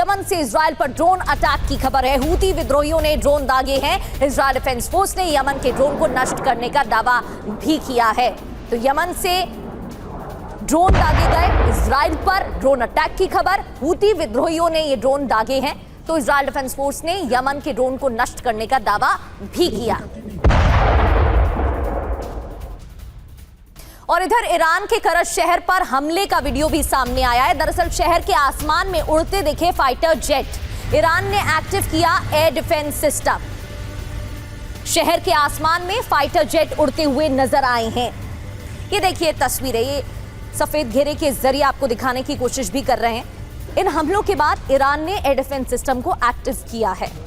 Yemen से Israel पर drone attack की खबर है। हूती विद्रोहियों ने ड्रोन दागे हैं। इजराइल डिफेंस फोर्स ने यमन के ड्रोन को नष्ट करने का दावा भी किया है। तो यमन से ड्रोन दागे गए, इजराइल पर ड्रोन अटैक की खबर। हूती विद्रोहियों ने ये ड्रोन दागे हैं, तो इजराइल डिफेंस फोर्स ने यमन के ड्रोन को नष्ट करने का दावा भी किया। और इधर ईरान के करज शहर पर हमले का वीडियो भी सामने आया है। दरअसल शहर के आसमान में उड़ते दिखे फाइटर जेट। ईरान ने एक्टिव किया एयर डिफेंस सिस्टम। शहर के आसमान में फाइटर जेट उड़ते हुए नजर आए हैं। ये देखिए तस्वीरें, ये सफेद घेरे के जरिए आपको दिखाने की कोशिश भी कर रहे हैं। इन हमलों के बाद ईरान ने एयर डिफेंस सिस्टम को एक्टिव किया है।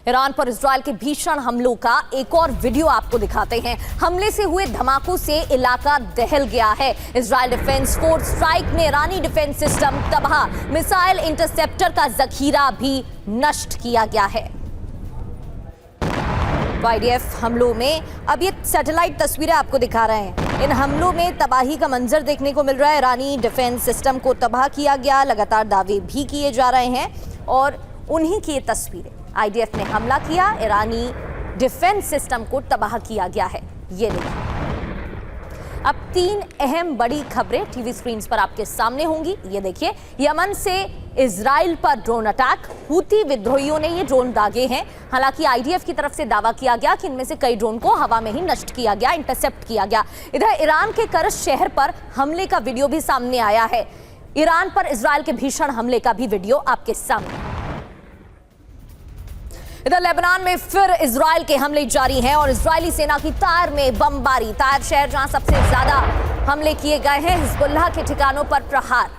ईरान पर इजराइल के भीषण हमलों का एक और वीडियो आपको दिखाते हैं। हमले से हुए धमाकों से इलाका दहल गया है। इजराइल डिफेंस फोर्स स्ट्राइक में ईरानी डिफेंस सिस्टम तबाह, मिसाइल इंटरसेप्टर का जखीरा भी नष्ट किया गया है। आईडीएफ हमलों में, अब ये सैटेलाइट तस्वीरें आपको दिखा रहे हैं, इन हमलों में तबाही का मंजर देखने को मिल रहा है। ईरानी डिफेंस सिस्टम को तबाह किया गया, लगातार दावे भी किए जा रहे हैं और उन्हीं की ये तस्वीरें। आईडीएफ ने हमला किया, ईरानी डिफेंस सिस्टम को तबाह किया गया है। ये देखिए, अब 3 अहम बड़ी खबरें टीवी स्क्रीन पर आपके सामने होंगी। ये देखिए, यमन से इजराइल पर ड्रोन अटैक। हूती विद्रोहियों ने ये ड्रोन दागे हैं। हालांकि आईडीएफ की तरफ से दावा किया गया कि इनमें से कई ड्रोन को हवा में ही नष्ट किया गया, इंटरसेप्ट किया गया। इधर ईरान के करज शहर पर हमले का वीडियो भी सामने आया है। ईरान पर इजराइल के भीषण हमले का भी वीडियो आपके सामने। इधर लेबनान में फिर इजराइल के हमले जारी हैं और इजरायली सेना की तार में बमबारी। तार शहर जहां सबसे ज्यादा हमले किए गए हैं, हिजबुल्लाह के ठिकानों पर प्रहार।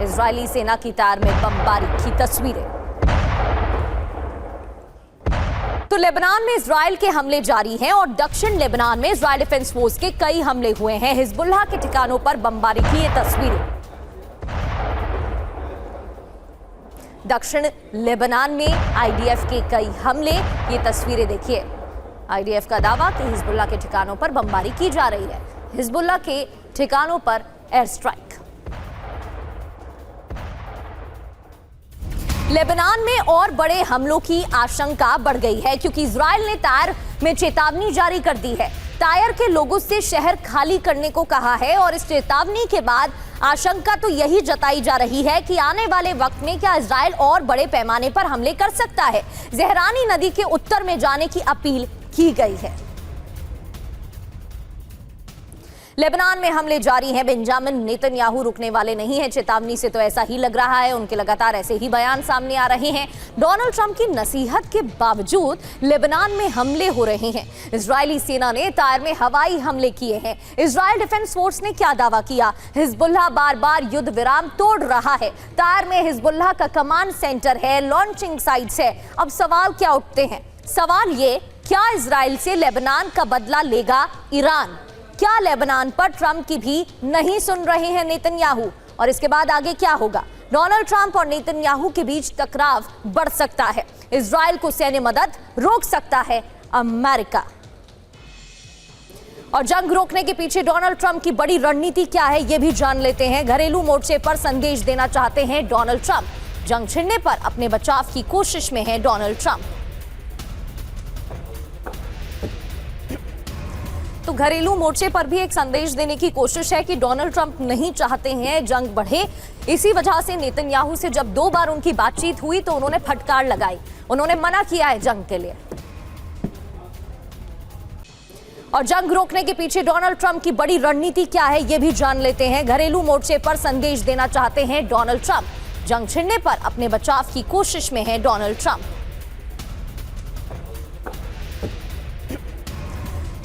इजरायली सेना की तार में बमबारी की तस्वीरें। तो लेबनान में इजराइल के हमले जारी हैं और दक्षिण लेबनान में इजराइल डिफेंस फोर्स के कई हमले हुए हैं। हिजबुल्लाह के ठिकानों पर बमबारी की ये तस्वीरें। दक्षिण लेबनान में आईडीएफ के कई हमले, ये तस्वीरें देखिए। आईडीएफ का दावा कि हिजबुल्लाह के ठिकानों पर बमबारी की जा रही है। हिजबुल्लाह के ठिकानों पर एयर स्ट्राइक। लेबनान में और बड़े हमलों की आशंका बढ़ गई है क्योंकि इजराइल ने तायर में चेतावनी जारी कर दी है। तायर के लोगों से शहर खाली करने को कहा है और इस चेतावनी के बाद आशंका तो यही जताई जा रही है कि आने वाले वक्त में क्या इजराइल और बड़े पैमाने पर हमले कर सकता है। ज़हरानी नदी के उत्तर में जाने की अपील की गई है। लेबनान में हमले जारी हैं। बेंजामिन नेतन्याहू रुकने वाले नहीं हैं। चेतावनी से तो ऐसा ही लग रहा है, उनके लगातार ऐसे ही बयान सामने आ रहे हैं। डोनाल्ड ट्रंप की नसीहत के बावजूद लेबनान में हमले हो रहे हैं। इजरायली सेना ने तायर में हवाई हमले किए हैं। इजराइल डिफेंस फोर्स ने क्या दावा किया? हिजबुल्लाह बार बार युद्ध विराम तोड़ रहा है। तायर में हिजबुल्लाह का कमांड सेंटर है, लॉन्चिंग साइट्स है। अब सवाल क्या उठते हैं? सवाल ये, क्या इजराइल से लेबनान का बदला लेगा ईरान? क्या लेबनान पर ट्रंप की भी नहीं सुन रहे हैं नेतन्याहू? और इसके बाद आगे क्या होगा? डोनाल्ड ट्रंप और नेतन्याहू के बीच टकराव बढ़ सकता है। इजराइल को सैन्य मदद रोक सकता है अमेरिका। और जंग रोकने के पीछे डोनाल्ड ट्रंप की बड़ी रणनीति क्या है, यह भी जान लेते हैं। घरेलू मोर्चे पर संदेश देना चाहते हैं डोनाल्ड ट्रंप। जंग छिड़ने पर अपने बचाव की कोशिश में है डोनाल्ड ट्रंप। तो घरेलू मोर्चे पर भी एक संदेश देने की कोशिश है कि डोनाल्ड ट्रंप नहीं चाहते हैं जंग बढ़े। इसी वजह से नेतन्याहू से जब 2 बार उनकी बातचीत हुई तो उन्होंने फटकार लगाई, उन्होंने मना किया है जंग के लिए। और जंग रोकने के पीछे डोनाल्ड ट्रंप की बड़ी रणनीति क्या है, यह भी जान लेते हैं। घरेलू मोर्चे पर संदेश देना चाहते हैं डोनाल्ड ट्रंप। जंग छिड़ने पर अपने बचाव की कोशिश में है डोनाल्ड ट्रंप।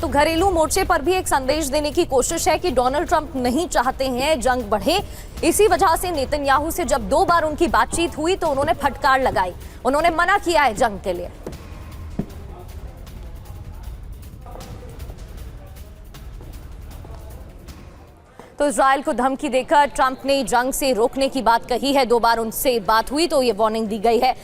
तो घरेलू मोर्चे पर भी एक संदेश देने की कोशिश है कि डोनाल्ड ट्रंप नहीं चाहते हैं जंग बढ़े। इसी वजह से नेतन्याहू से जब 2 बार उनकी बातचीत हुई तो उन्होंने फटकार लगाई, उन्होंने मना किया है जंग के लिए। तो इजराइल को धमकी देकर ट्रंप ने जंग से रोकने की बात कही है। 2 बार उनसे बात हुई तो ये वार्निंग दी गई है।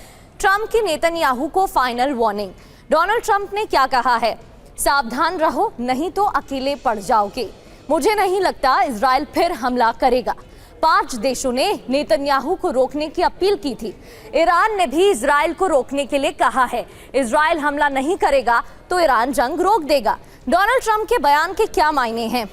ट्रंप की नेतन्याहू को फाइनल वार्निंग। डोनाल्ड ट्रंप ने क्या कहा है? सावधान रहो, नहीं तो अकेले पड़ जाओगे। मुझे नहीं लगता इजराइल फिर हमला करेगा। 5 देशों ने नेतन्याहू को रोकने की अपील की थी। ईरान ने भी इजराइल को रोकने के लिए कहा है। इजराइल हमला नहीं करेगा तो ईरान जंग रोक देगा। डोनाल्ड ट्रंप के बयान के क्या मायने हैं?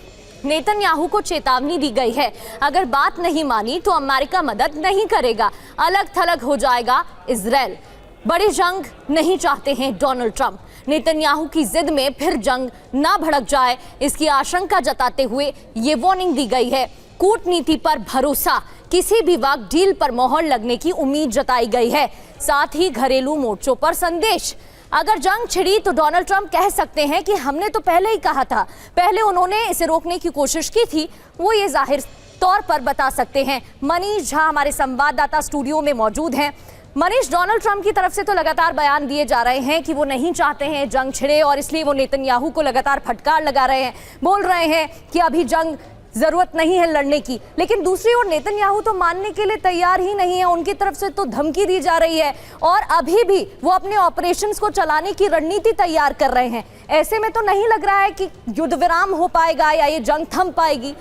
नेतन्याहू को चेतावनी दी गई है, अगर बात नहीं मानी तो अमेरिका मदद नहीं करेगा, अलग थलग हो जाएगा इजराइल। बड़ी जंग नहीं चाहते हैं डोनाल्ड ट्रंप। नेतन्याहू की जिद में फिर जंग ना भड़क जाए, इसकी आशंका जताते हुए ये वार्निंग दी गई है। कूटनीति पर भरोसा, किसी भी वक्त डील पर मोहर लगने की उम्मीद जताई गई है। साथ ही घरेलू मोर्चों पर संदेश, अगर जंग छिड़ी तो डोनाल्ड ट्रंप कह सकते हैं कि हमने तो पहले ही कहा था, पहले उन्होंने इसे रोकने की कोशिश की थी, वो ये जाहिर तौर पर बता सकते हैं। मनीष झा हमारे संवाददाता स्टूडियो में मौजूद हैं। मनीष, डोनाल्ड ट्रंप की तरफ से तो लगातार बयान दिए जा रहे हैं कि वो नहीं चाहते हैं जंग छिड़े और इसलिए वो नेतन्याहू को लगातार फटकार लगा रहे हैं, बोल रहे हैं कि अभी जंग जरूरत नहीं है लड़ने की। लेकिन दूसरी ओर नेतन्याहू तो मानने के लिए तैयार ही नहीं है, उनकी तरफ से तो धमकी दी जा रही है और अभी भी वो अपने ऑपरेशंस को चलाने की रणनीति तैयार कर रहे हैं। ऐसे में तो नहीं लग रहा है कि युद्ध विराम हो पाएगा या ये जंग थम पाएगी।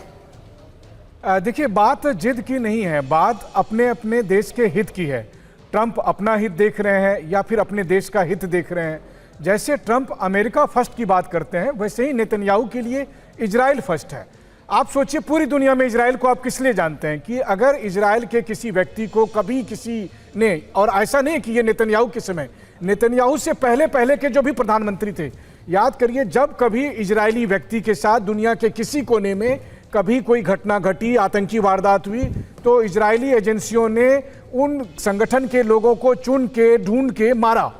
देखिए, बात जिद की नहीं है, बात अपने अपने देश के हित की है। ट्रंप अपना हित देख रहे हैं या फिर अपने देश का हित देख रहे हैं। जैसे ट्रंप अमेरिका फर्स्ट की बात करते हैं, वैसे ही नेतन्याहू के लिए इजराइल फर्स्ट है। आप सोचिए, पूरी दुनिया में इजराइल को आप किस लिए जानते हैं कि अगर इजराइल के किसी व्यक्ति को कभी किसी ने, और ऐसा नहीं कि ये नेतन्याहू के समय, नेतन्याहू से पहले पहले के जो भी प्रधानमंत्री थे, याद करिए, जब कभी इजरायली व्यक्ति के साथ दुनिया के किसी कोने में कभी कोई घटना घटी, आतंकी वारदात हुई, तो इजरायली एजेंसियों ने उन संगठन के लोगों को चुन के ढूंढ के मारा।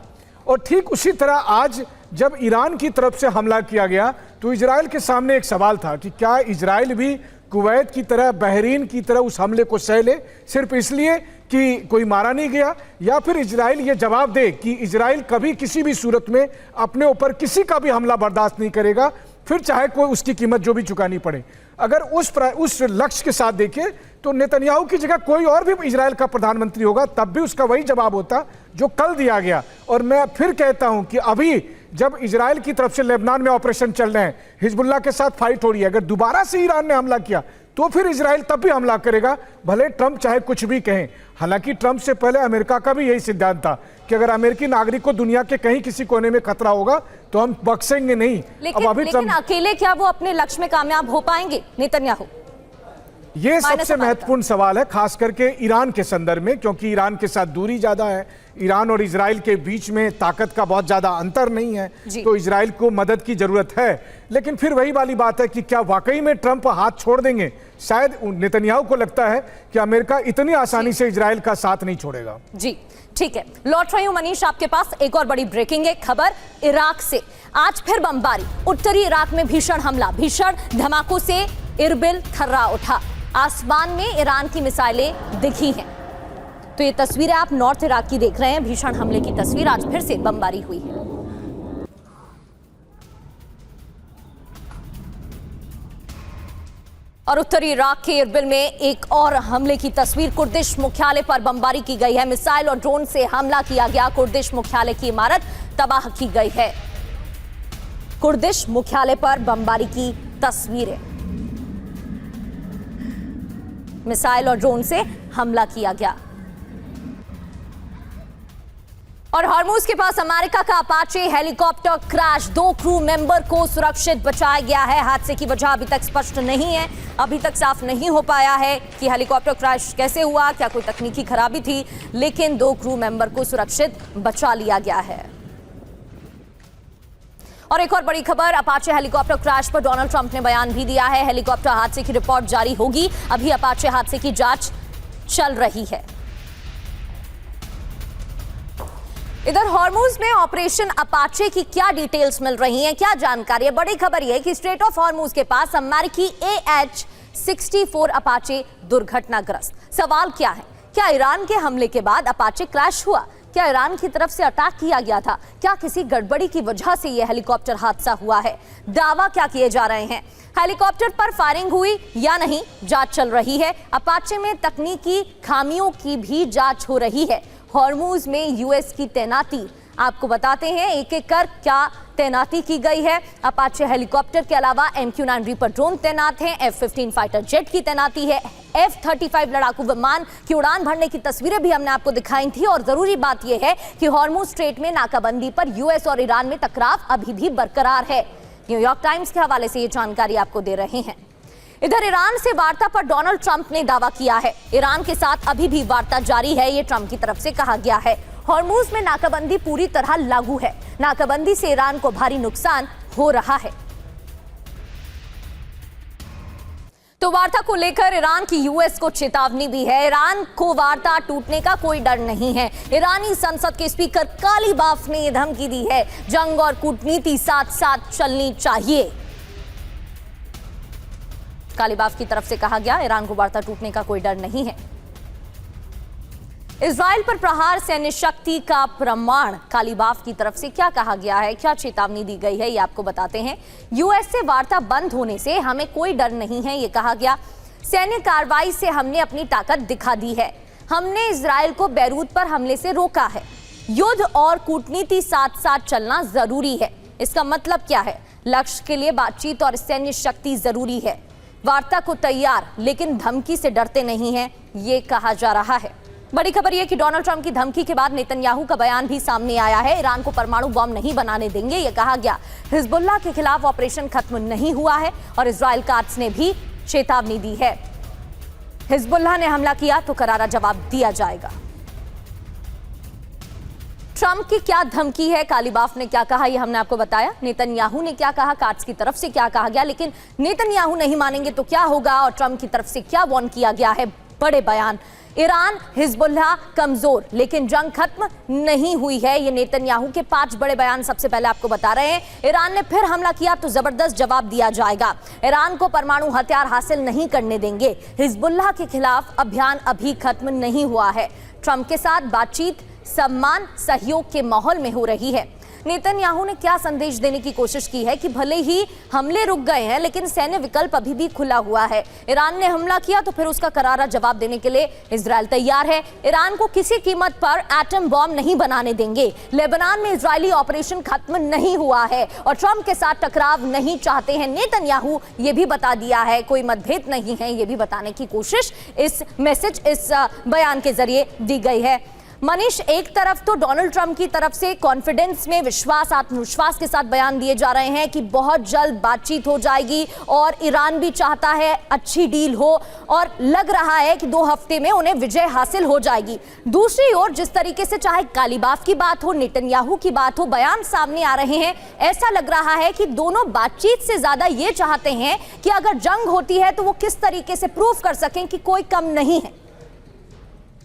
और ठीक उसी तरह आज जब ईरान की तरफ से हमला किया गया तो इजराइल के सामने एक सवाल था कि क्या इजराइल भी कुवैत की तरह, बहरीन की तरह उस हमले को सह ले, सिर्फ इसलिए कि कोई मारा नहीं गया, या फिर इजराइल ये जवाब दे कि इजराइल कभी किसी भी सूरत में अपने ऊपर किसी का भी हमला बर्दाश्त नहीं करेगा, फिर चाहे कोई उसकी कीमत जो भी चुकानी पड़े। अगर उस लक्ष्य के साथ देखें तो नेतन्याहू की जगह कोई और भी इजराइल का प्रधानमंत्री होगा, तब भी उसका वही जवाब होता जो कल दिया गया। और मैं फिर कहता हूं कि अभी जब इजराइल की तरफ से लेबनान में ऑपरेशन चल रहे हैं, हिजबुल्लाह के साथ फाइट हो रही है, अगर दोबारा से ईरान ने हमला किया तो फिर इजराइल तब भी हमला करेगा, भले ट्रंप चाहे कुछ भी कहें। हालांकि ट्रंप से पहले अमेरिका का भी यही सिद्धांत था कि अगर अमेरिकी नागरिक को दुनिया के कहीं किसी कोने में खतरा होगा तो हम बख्शेंगे नहीं। लेकिन अकेले क्या वो अपने लक्ष्य में कामयाब हो पाएंगे नेतन्याहू? ये सबसे महत्वपूर्ण सवाल है, खास करके ईरान के संदर्भ में, क्योंकि ईरान के साथ दूरी ज्यादा है, ईरान और इजराइल के बीच में ताकत का बहुत ज्यादा अंतर नहीं है, तो इजराइल को मदद की जरूरत है। लेकिन फिर वही वाली बात है कि क्या वाकई में ट्रंप हाथ छोड़ देंगे? शायद नेतन्याहू को लगता है कि अमेरिका इतनी आसानी से इजराइल का साथ नहीं छोड़ेगा। जी ठीक है, लौट रही हूं मनीष आपके पास। एक और बड़ी ब्रेकिंग है खबर इराक से। आज फिर बमबारी, उत्तरी इराक में भीषण हमला, भीषण धमाकों से इरबिल थर्रा उठा। आसमान में ईरान की मिसाइलें दिखी हैं। तो ये तस्वीरें आप नॉर्थ इराक की देख रहे हैं, भीषण हमले की तस्वीर। आज फिर से बमबारी हुई है। और उत्तरी इराक के इरबिल में एक और हमले की तस्वीर। कुर्दिश मुख्यालय पर बमबारी की गई है, मिसाइल और ड्रोन से हमला किया गया। कुर्दिश मुख्यालय की इमारत तबाह की गई है। कुर्दिश मुख्यालय पर बमबारी की तस्वीरें, मिसाइल और ड्रोन से हमला किया गया। और हॉर्मुज के पास अमेरिका का Apache helicopter crash, 2 crew member को सुरक्षित बचाया गया है। हादसे की वजह अभी तक स्पष्ट नहीं है, अभी तक साफ नहीं हो पाया है कि हेलीकॉप्टर क्रैश कैसे हुआ, क्या कोई तकनीकी खराबी थी, लेकिन 2 क्रू मेंबर को सुरक्षित बचा लिया गया है। और एक और बड़ी खबर, अपाचे हेलीकॉप्टर क्रैश पर डोनाल्ड ट्रंप ने बयान भी दिया है। हेलीकॉप्टर हादसे की रिपोर्ट जारी होगी, अभी अपाचे हादसे की जांच चल रही है। इधर हॉर्मुज में ऑपरेशन अपाचे की क्या डिटेल्स मिल रही हैं, क्या जानकारी है? बड़ी खबर यह है कि स्ट्रेट ऑफ हॉर्मुज के पास अमेरिकी AH-64 अपाचे दुर्घटनाग्रस्त। सवाल क्या है, क्या ईरान के हमले के बाद अपाचे क्रैश हुआ? क्या ईरान की तरफ से अटैक किया गया था? क्या किसी गड़बड़ी की वजह से यह हेलीकॉप्टर हादसा हुआ है? दावा क्या किए जा रहे हैं? हेलीकॉप्टर पर फायरिंग हुई या नहीं, जांच चल रही है। अपाचे में तकनीकी खामियों की भी जांच हो रही है। हॉर्मुज में यूएस की तैनाती आपको बताते हैं एक एक कर क्या तैनाती की गई है। अपाचे हेलीकॉप्टर के अलावा MQ-9 रीपर ड्रोन तैनात हैं, F-15 फाइटर जेट की तैनाती है, F-35 लड़ाकू विमान की उड़ान भरने की तस्वीरें भी हमने आपको दिखाई थी। और जरूरी बात यह है कि हॉर्मुज स्ट्रेट में नाकाबंदी पर यूएस और ईरान में टकराव अभी भी बरकरार है। न्यूयॉर्क टाइम्स के हवाले से ये जानकारी आपको दे रहे हैं। इधर ईरान से वार्ता पर डोनाल्ड ट्रंप ने दावा किया है। ईरान के साथ अभी भी वार्ता जारी है, ये ट्रंप की तरफ से कहा गया है। हॉर्मुज में नाकाबंदी पूरी तरह लागू है। नाकाबंदी से ईरान को भारी नुकसान हो रहा है। तो वार्ता को लेकर ईरान की यूएस को चेतावनी भी है। ईरान को वार्ता टूटने का कोई डर नहीं है। ईरानी संसद के स्पीकर कालीबाफ ने धमकी दी है, जंग और कूटनीति साथ साथ चलनी चाहिए। कालीबाफ की तरफ से कहा गया, ईरान को वार्ता टूटने का कोई डर नहीं है। इजराइल पर प्रहार सैन्य शक्ति का प्रमाण, कालीबाफ की तरफ से क्या कहा गया है, क्या चेतावनी दी गई है, ये आपको बताते हैं। यूएस से वार्ता बंद होने से हमें कोई डर नहीं है, ये कहा गया। सैन्य कार्रवाई से हमने अपनी ताकत दिखा दी है। हमने इजराइल को बैरूत पर हमले से रोका है। युद्ध और कूटनीति साथ साथ चलना जरूरी है। इसका मतलब क्या है? लक्ष्य के लिए बातचीत और सैन्य शक्ति जरूरी है। वार्ता को तैयार, लेकिन धमकी से डरते नहीं हैं, ये कहा जा रहा है। बड़ी खबर यह कि डोनाल्ड ट्रंप की धमकी के बाद नेतन्याहू का बयान भी सामने आया है। ईरान को परमाणु बम नहीं बनाने देंगे, यह कहा गया। हिजबुल्लाह के खिलाफ ऑपरेशन खत्म नहीं हुआ है और इजराइल काट्स ने भी चेतावनी दी है। हिजबुल्लाह ने हमला किया तो करारा जवाब दिया जाएगा। ट्रंप की क्या धमकी है, कालीबाफ ने क्या कहा, यह हमने आपको बताया। नेतन्याहू ने क्या कहा, काट्स की तरफ से क्या कहा गया, लेकिन नेतन्याहू नहीं मानेंगे तो क्या होगा और ट्रंप की तरफ से क्या वार्न किया गया है। बड़े बयान। ईरान हिजबुल्लाह कमजोर, लेकिन जंग खत्म नहीं हुई है। ये नेतन्याहू के 5 बड़े बयान सबसे पहले आपको बता रहे हैं। ईरान ने फिर हमला किया तो जबरदस्त जवाब दिया जाएगा। ईरान को परमाणु हथियार हासिल नहीं करने देंगे। हिजबुल्लाह के खिलाफ अभियान अभी खत्म नहीं हुआ है। ट्रंप के साथ बातचीत सम्मान सहयोग के माहौल में हो रही है। नेतन्याहू ने क्या संदेश देने की कोशिश की है कि भले ही हमले रुक गए हैं, लेकिन सैन्य विकल्प अभी भी खुला हुआ है। ईरान ने हमला किया तो फिर उसका करारा जवाब देने के लिए इजराइल तैयार है। ईरान को किसी कीमत पर एटम बॉम्ब नहीं बनाने देंगे। लेबनान में इजरायली ऑपरेशन खत्म नहीं हुआ है और ट्रंप के साथ टकराव नहीं चाहते हैं नेतन्याहू, ये भी बता दिया है। कोई मतभेद नहीं है, ये भी बताने की कोशिश इस मैसेज, इस बयान के जरिए दी गई है। मनीष, एक तरफ तो डोनाल्ड ट्रंप की तरफ से कॉन्फिडेंस में विश्वास, आत्मविश्वास के साथ बयान दिए जा रहे हैं कि बहुत जल्द बातचीत हो जाएगी और ईरान भी चाहता है अच्छी डील हो और लग रहा है कि 2 हफ्ते में उन्हें विजय हासिल हो जाएगी। दूसरी ओर जिस तरीके से चाहे कालीबाफ की बात हो, नेतन्याहू की बात हो, बयान सामने आ रहे हैं, ऐसा लग रहा है कि दोनों बातचीत से ज्यादा ये चाहते हैं कि अगर जंग होती है तो वो किस तरीके से प्रूव कर सकें कि कोई कम नहीं है।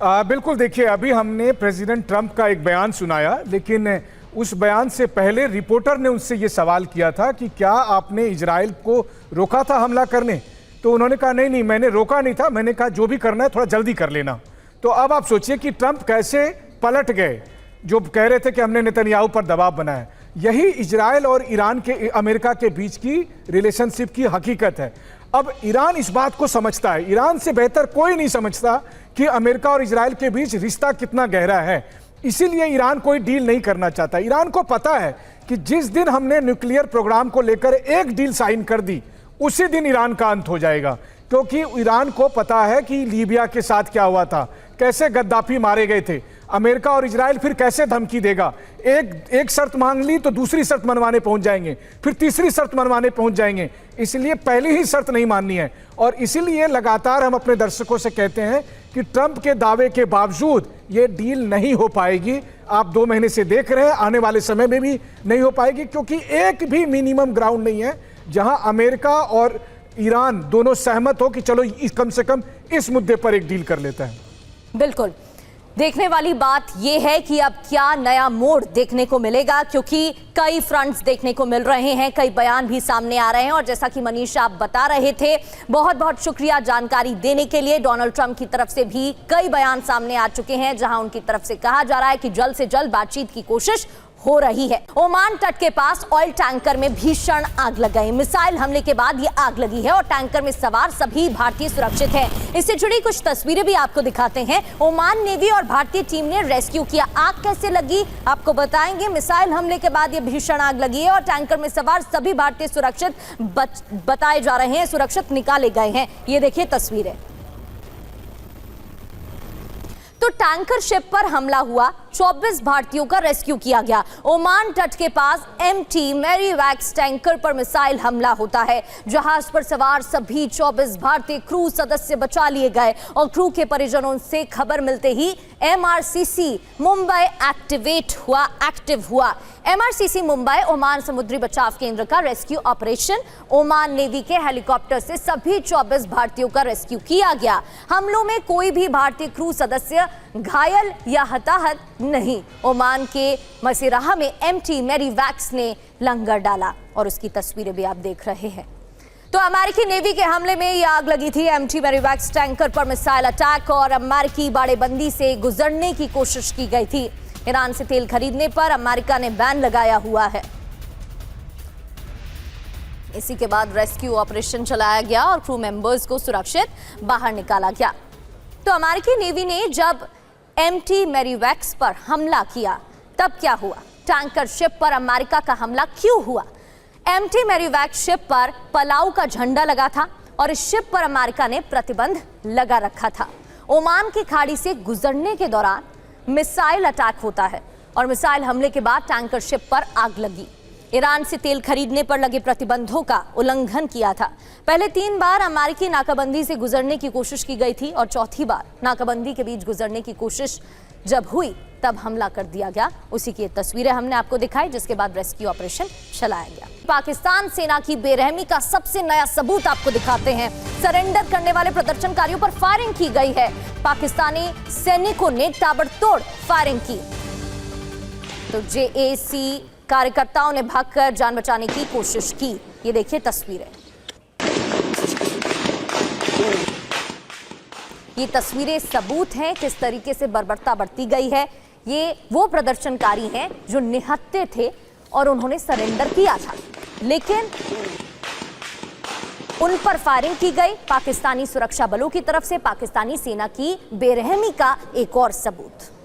बिल्कुल, देखिए अभी हमने प्रेसिडेंट ट्रंप का एक बयान सुनाया, लेकिन उस बयान से पहले रिपोर्टर ने उनसे ये सवाल किया था कि क्या आपने इजराइल को रोका था हमला करने, तो उन्होंने कहा नहीं, मैंने रोका नहीं था, मैंने कहा जो भी करना है थोड़ा जल्दी कर लेना। तो अब आप सोचिए कि ट्रंप कैसे पलट गए, जो कह रहे थे कि हमने नेतन्याहू पर दबाव बनाया। यही इजराइल और ईरान के, अमेरिका के बीच की रिलेशनशिप की हकीकत है। अब ईरान इस बात को समझता है, ईरान से बेहतर कोई नहीं समझता कि अमेरिका और इजराइल के बीच रिश्ता कितना गहरा है। इसीलिए ईरान कोई डील नहीं करना चाहता। ईरान को पता है कि जिस दिन हमने न्यूक्लियर प्रोग्राम को लेकर एक डील साइन कर दी, उसी दिन ईरान का अंत हो जाएगा, क्योंकि ईरान को पता है कि लीबिया के साथ क्या हुआ था, कैसे गद्दाफी मारे गए थे। अमेरिका और इजराइल फिर कैसे धमकी देगा, एक शर्त मांग ली तो दूसरी शर्त मनवाने पहुंच जाएंगे, फिर तीसरी शर्त मनवाने पहुंच जाएंगे। इसलिए पहली ही शर्त नहीं माननी है। और इसीलिए लगातार हम अपने दर्शकों से कहते हैं कि ट्रंप के दावे के बावजूद ये डील नहीं हो पाएगी। आप 2 महीने से देख रहे हैं, आने वाले समय में भी नहीं हो पाएगी, क्योंकि एक भी मिनिमम ग्राउंड नहीं है जहां अमेरिका और ईरान दोनों सहमत हो कि चलो कम से कम इस मुद्दे पर एक डील कर लेता है। बिल्कुल, देखने वाली बात यह है कि अब क्या नया मोड़ देखने को मिलेगा, क्योंकि कई फ्रंट्स देखने को मिल रहे हैं, कई बयान भी सामने आ रहे हैं। और जैसा कि मनीष आप बता रहे थे, बहुत बहुत शुक्रिया जानकारी देने के लिए। डोनाल्ड ट्रंप की तरफ से भी कई बयान सामने आ चुके हैं, जहां उनकी तरफ से कहा जा रहा है कि जल्द से जल्द बातचीत की कोशिश हो रही है। ओमान तट के पास ऑयल टैंकर में भीषण आग लग गई। मिसाइल हमले के बाद ये आग लगी है और टैंकर में सवार सभी भारतीय सुरक्षित हैं। इससे जुड़ी कुछ तस्वीरें भी आपको दिखाते हैं। ओमान नेवी और भारतीय टीम ने रेस्क्यू किया। आग कैसे लगी आपको बताएंगे। मिसाइल हमले के बाद ये भीषण आग लगी है और टैंकर में सवार सभी भारतीय सुरक्षित बताए जा रहे हैं, सुरक्षित निकाले गए हैं। ये देखिए तस्वीरें। तो टैंकर शिप पर हमला हुआ, 24 भारतीयों का रेस्क्यू किया गया। ओमान तट के पास MT मैरीवैक्स टैंकर पर मिसाइल हमला होता है। जहाज पर सवार सभी 24 भारतीय क्रू सदस्य बचा लिए गए और क्रू के परिजनों से खबर मिलते ही MRCC मुंबई एक्टिव हुआ। MRCC मुंबई ओमान समुद्री बचाव केंद्र का रेस्क्यू ऑपरेशन, ओमान नेवी के हेलीकॉप्टर से सभी 24 भारतीयों का रेस्क्यू किया गया। हमलों में कोई भी भारतीय क्रू सदस्य घायल या हताहत नहीं। ओमान के मसीराह में MT मैरीवैक्स ने लंगर डाला और उसकी तस्वीरें भी आप देख रहे हैं। तो अमेरिकी नेवी के हमले में यह आग लगी थी। MT मैरीवैक्स टैंकर पर मिसाइल अटैक और अमेरिकी बाड़ेबंदी से गुजरने की कोशिश की गई थी। ईरान से तेल खरीदने पर अमेरिका ने बैन लगाया हुआ है। इसी के बाद रेस्क्यू ऑपरेशन चलाया गया और क्रू मेंबर्स को सुरक्षित बाहर निकाला गया। तो अमेरिकी नेवी ने जब MT मैरीवैक्स पर हमला किया तब क्या हुआ? टैंकर शिप पर अमेरिका का हमला क्यों हुआ? MT मैरीवैक्स शिप पर पलाऊ का झंडा लगा था और इस शिप पर अमेरिका ने प्रतिबंध लगा रखा था। ओमान की खाड़ी से गुजरने के दौरान मिसाइल अटैक होता है और मिसाइल हमले के बाद टैंकर शिप पर आग लगी। ईरान से तेल खरीदने पर लगे प्रतिबंधों का उल्लंघन किया था। पहले 3 बार अमेरिकी नाकाबंदी से गुजरने की कोशिश की गई थी और चौथी बार नाकाबंदी के बीच गुजरने की कोशिश जब हुई तब हमला कर दिया गया। उसी की तस्वीरें हमने आपको दिखाई, जिसके बाद रेस्क्यू ऑपरेशन चलाया गया। पाकिस्तान सेना की बेरहमी का सबसे नया सबूत आपको दिखाते हैं। सरेंडर करने वाले प्रदर्शनकारियों पर फायरिंग की गई है। पाकिस्तानी सैनिकों ने ताबड़तोड़ फायरिंग की। तो JAC कार्यकर्ताओं ने भागकर जान बचाने की कोशिश की। ये देखिए तस्वीरें। ये तस्वीरें सबूत हैं किस तरीके से बर्बरता बरती गई है। ये वो प्रदर्शनकारी हैं जो निहत्थे थे और उन्होंने सरेंडर किया था, लेकिन उन पर फायरिंग की गई पाकिस्तानी सुरक्षा बलों की तरफ से। पाकिस्तानी सेना की बेरहमी का एक और सबूत।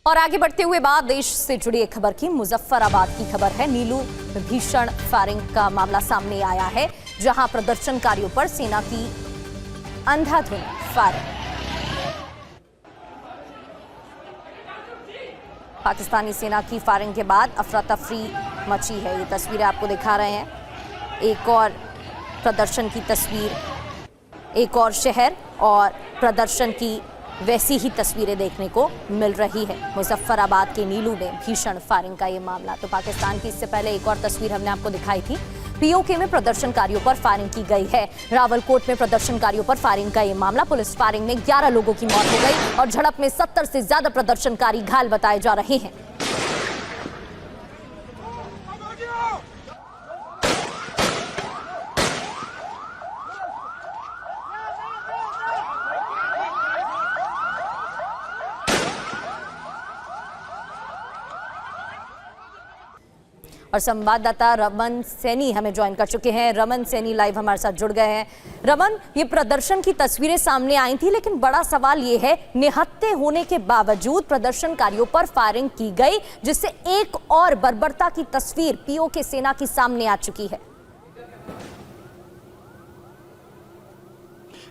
और आगे बढ़ते हुए बाद देश से जुड़ी एक खबर की, मुजफ्फराबाद की खबर है। नीलू में भीषण फायरिंग का मामला सामने आया है, जहां प्रदर्शनकारियों पर सेना की अंधाधुंध फायरिंग। पाकिस्तानी सेना की फायरिंग के बाद अफरा तफरी मची है। ये तस्वीरें आपको दिखा रहे हैं। एक और प्रदर्शन की तस्वीर, एक और शहर और प्रदर्शन की वैसी ही तस्वीरें देखने को मिल रही है। मुजफ्फराबाद के नीलू में भीषण फायरिंग का ये मामला। तो पाकिस्तान की इससे पहले एक और तस्वीर हमने आपको दिखाई थी। POK में प्रदर्शनकारियों पर फायरिंग की गई है। रावलकोट में प्रदर्शनकारियों पर फायरिंग का ये मामला। पुलिस फायरिंग में 11 लोगों की मौत हो गई और झड़प में 70 से ज्यादा प्रदर्शनकारी घायल बताए जा रहे हैं। और संवाददाता रमन सैनी हमें ज्वाइन कर चुके हैं। रमन सैनी लाइव हमारे साथ जुड़ गए हैं। रमन, ये प्रदर्शन की तस्वीरें सामने आई थी, लेकिन बड़ा सवाल ये है, निहत्थे होने के बावजूद प्रदर्शनकारियों पर फायरिंग की गई, जिससे एक और बर्बरता की तस्वीर POK सेना की सामने आ चुकी है।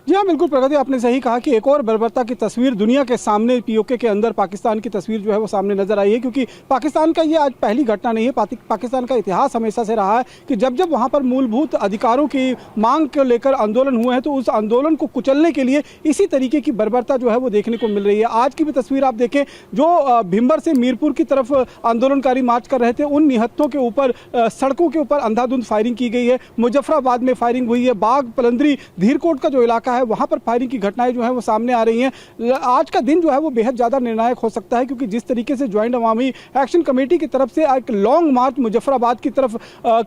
जी हाँ, बिल्कुल प्रगति, आपने सही कहा कि एक और बर्बरता की तस्वीर दुनिया के सामने POK के अंदर पाकिस्तान की तस्वीर जो है वो सामने नजर आई है। क्योंकि पाकिस्तान का ये आज पहली घटना नहीं है। पाकिस्तान का इतिहास हमेशा से रहा है कि जब जब वहाँ पर मूलभूत अधिकारों की मांग को लेकर आंदोलन हुए हैं तो उस आंदोलन को कुचलने के लिए इसी तरीके की बर्बरता जो है वो देखने को मिल रही है। आज की भी तस्वीर आप देखें, जो भिंबर से मीरपुर की तरफ आंदोलनकारी मार्च कर रहे थे, उन निहत्थों के ऊपर सड़कों के ऊपर अंधाधुंध फायरिंग की गई है। मुजफ्फराबाद में फायरिंग हुई है। बाग, पलंदरी, धीरकोट का जो इलाका है, वहां पर फायरिंग की घटनाएं जो है वो सामने आ रही हैं। आज का दिन जो है वो बेहद ज़्यादा निर्णायक हो सकता है, क्योंकि जिस तरीके से ज्वाइंट अवामी एक्शन कमेटी की तरफ से एक लॉन्ग मार्च मुजफ्फराबाद की तरफ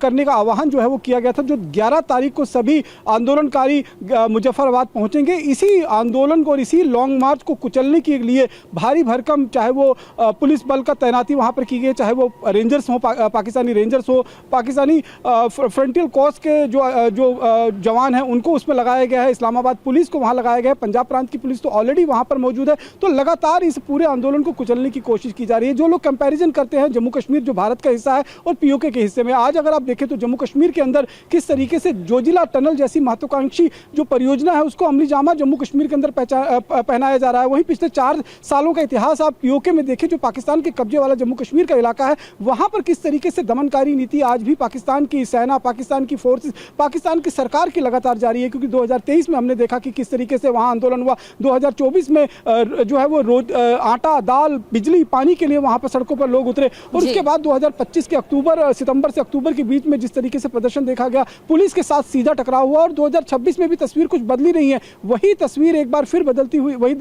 करने का आह्वान जो है वो किया गया था, जो 11 तारीख को सभी आंदोलनकारी मुजफ्फराबाद पहुंचेंगे। इसी आंदोलन को और इसी लॉन्ग मार्च को कुचलने के लिए भारी भरकम, चाहे वो पुलिस बल का तैनाती वहां पर की गई, चाहे वो रेंजर्स हो, पाकिस्तानी रेंजर्स हो, पाकिस्तानी फ्रंटियल कोर्स के जो जवान हैं उनको उसमें लगाया गया है, इस्लामाबाद पुलिस को वहां लगाया गया है, पंजाब प्रांत की पुलिस तो ऑलरेडी वहां पर मौजूद है। तो लगातार इस पूरे आंदोलन को कुचलने की कोशिश की जा रही है। जो लोग कंपैरिजन करते हैं जम्मू कश्मीर जो भारत का हिस्सा है और पीओके के हिस्से में, आज अगर आप देखें तो जम्मू कश्मीर के अंदर किस तरीके से जोजिला टनल जैसी महत्वाकांक्षी जो परियोजना है उसको अमली जामा जम्मू कश्मीर के अंदर पहनाया जा रहा है। वहीं पिछले 4 सालों का इतिहास आप पीओके में देखें, जो पाकिस्तान के कब्जे वाला जम्मू कश्मीर का इलाका है, वहां पर किस तरीके से दमनकारी नीति आज भी पाकिस्तान की सेना, पाकिस्तान की फोर्सेस, पाकिस्तान की सरकार की लगातार जारी है। क्योंकि 2023 में हमने देखा कि किस तरीके से वहां आंदोलन हुआ, 2024 में जो है वो रोज आटा, दाल, बिजली, पानी के लिए वहां पर सड़कों पर लोग उतरे, और उसके बाद 2025 के सितंबर से अक्टूबर के बीच में जिस तरीके से प्रदर्शन देखा गया, पुलिस के साथ सीधा टकराव हुआ, और 2026 में भी तस्वीर कुछ बदली नहीं है। वही तस्वीर एक बार फिर बदलती हुई वही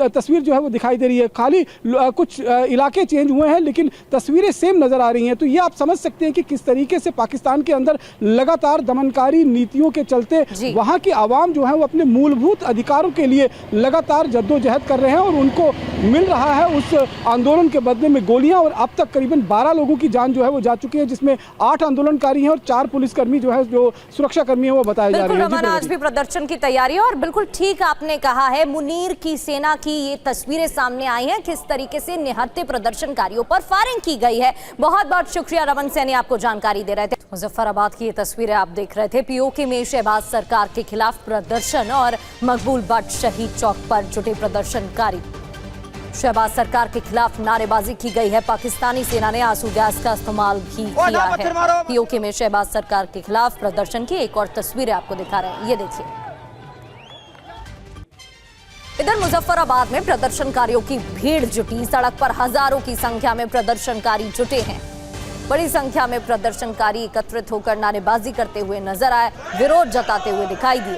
तस्वीर जो है वो दिखाई दे रही है। खाली कुछ इलाके चेंज हुए हैं लेकिन तस्वीरें सेम नजर आ रही हैं। तो ये आप समझ सकते हैं कि किस तरीके से पाकिस्तान के अंदर लगातार दमनकारी नीतियों के चलते वहां की आवाम जो है वो अपने मूलभूत अधिकारों के लिए लगातार जद्दोजहद कर रहे हैं, और उनको मिल रहा है उस आंदोलन के बदले में गोलियां। और अब तक करीबन 12 लोगों की जान जो है वो जा चुकी है, जिसमें 8 आंदोलनकारी हैं और 4 पुलिसकर्मी जो है, जो सुरक्षा कर्मी है, वो बताए जा रहे हैं। आज भी प्रदर्शन की तैयारी, और बिल्कुल ठीक आपने कहा है, मुनीर की सेना की ये तस्वीरें सामने आई हैं, किस तरीके से निहत्थे प्रदर्शनकारियों पर फायरिंग की गई है। बहुत बहुत शुक्रिया रमन सैनी, आपको जानकारी दे रहे थे। मुजफ्फराबाद की ये तस्वीरें आप देख रहे थे। पीओके में शहबाज सरकार के खिलाफ प्रदर्शन और मकबूल भट्ट शहीद चौक पर जुटे प्रदर्शनकारी। शहबाज सरकार के खिलाफ नारेबाजी की गई है। पाकिस्तानी सेना ने आंसू गैस का इस्तेमाल भी किया है। पीओके में शहबाज सरकार के खिलाफ प्रदर्शन की एक और तस्वीरें आपको दिखा रहे हैं, ये देखिए। इधर मुजफ्फराबाद में प्रदर्शनकारियों की भीड़ जुटी, सड़क पर हजारों की संख्या में प्रदर्शनकारी जुटे हैं। बड़ी संख्या में प्रदर्शनकारी एकत्रित होकर नारेबाजी करते हुए नजर आए, विरोध जताते हुए दिखाई दिए।